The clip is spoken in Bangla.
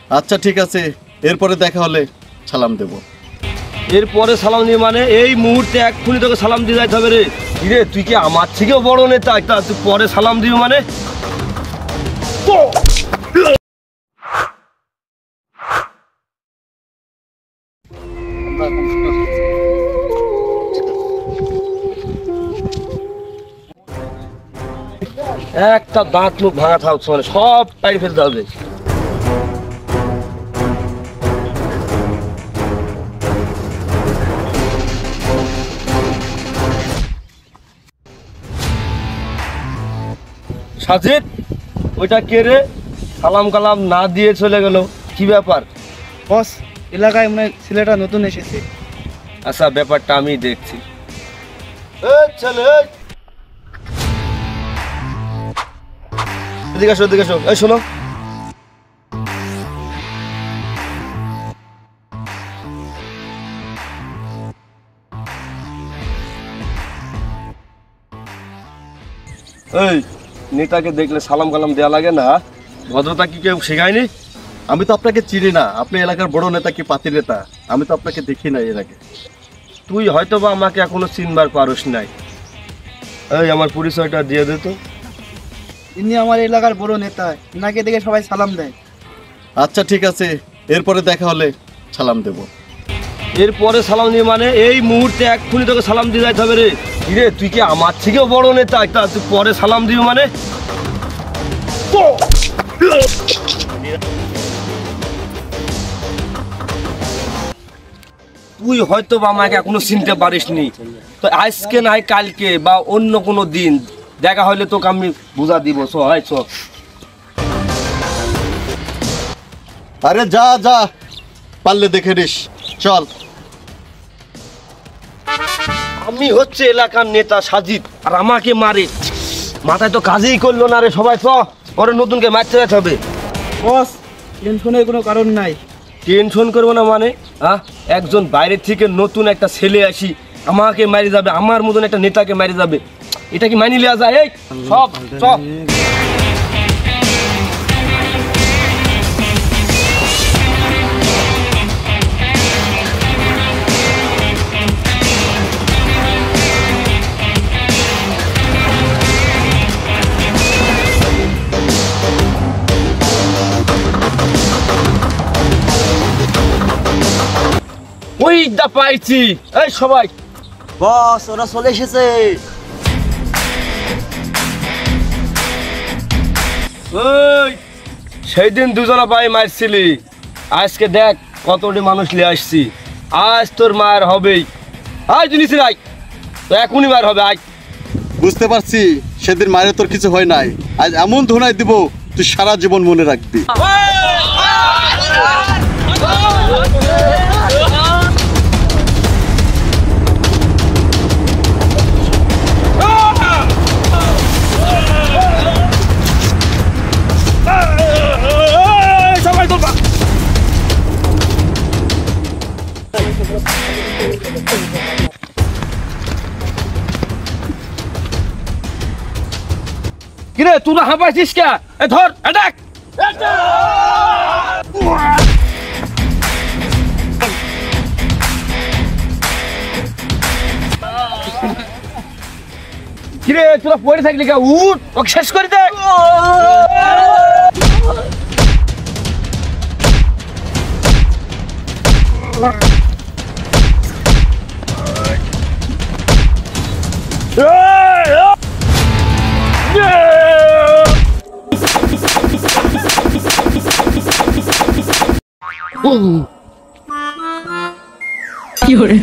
আচ্ছা ঠিক আছে, এরপরে দেখা হলে সালাম দেব। এরপরে সালাম দিয়ে মানে এই মুহূর্তে এক্ষুনি তোকে সালাম দিয়ে যাইতে হবে রে। কিরে তুই কি আমার থেকেও বড় নেতা, একটা তুই পরে সালাম দিবি মানে? একটা দাঁত মুখ ভাঙা থাকছে মানে সব পাইড়ে ফেলতে হবে। সাজিদ, ওইটা কে রে? সালাম কালাম না দিয়ে চলে গেল, কি ব্যাপার? বস, এলাকায় মনে হয় ছেলেটা নতুন এসেছে। আচ্ছা, ব্যাপারটা আমি দেখছি। এদিকে আসো, এদিকে আসো। এই শোনো, এই নেতাকে দেখলে সালাম কালাম দেয়া লাগে না? ভদ্রতা কি কেউ শেখায়নি? আমি তো আপনাকে চিনি না, আপনি এলাকার বড় নেতা কি পাতি নেতা? আমি তো আপনাকে দেখি না এর আগে। তুই হয়তো বা আমাকে এখনো চিনবার পারস নাই। এই আমার পরিচয়টা দিয়ে দে তো। ইনি আমার এলাকার বড় নেতা, ইনাকে দেখে সবাই সালাম দেয়। আচ্ছা ঠিক আছে, এরপরে দেখা হলে সালাম দেব। এরপরে সালাম দিয়ে মানে এই মুহূর্তে এক্ষুনি তোকে সালাম দিয়ে যাইতে হবে রে। কিরে তুই কি আমার থেকেও বড় নেতা, একটা তুই পরে সালাম দিবি মানে? তুই হয়তো বা আমাকে এখনো চিনতে পারিসনি, তো আজকে নাই কালকে বা অন্য কোনো দিন দেখা হলে তোকে আমি বুঝা দিব। চ হয় চ। আরে যা যা, পারলে দেখে নিস, চল। আমি হচ্ছে এলাকার নেতা সাজিদ, আর আমাকে মারে? মাথায় তো কাজেই করলো না রে। সবাই চ, পরে নতুনকে মারতে যেতে হবে। বস, টেনশনের কোনো কারণ নাই। টেনশন করবো না মানে? একজন বাইরের থেকে নতুন একটা ছেলে আসি আমাকে মারি যাবে, আমার মতন একটা নেতাকে মারি যাবে, এটা কি মানি লিয়া যায়? এই সব চ। ওইটা পাইছি। এই সবাই, বস, ওরা চলে এসেছে। ওই সেই দিন দুজনা ভাই মারছিলি, আজকে দেখ কতটি মানুষ নিয়ে আসছি। আজ তোর মার হবেই। আজ জিনিস রাই তো এখনই মার হবে। আজ বুঝতে পারছি, সেদিন মায়ের তোর কিছু হয় নাই, আজ এমন ধোনাই দিব তুই সারা জীবন মনে রাখবি। কিরে তোরা হাঁপাইছিস কে? ধর, অ্যাটাক! কিরে তোরা পড়ে থাকলি কে? উঠ, ওকে শেষ করে দে। কি করে?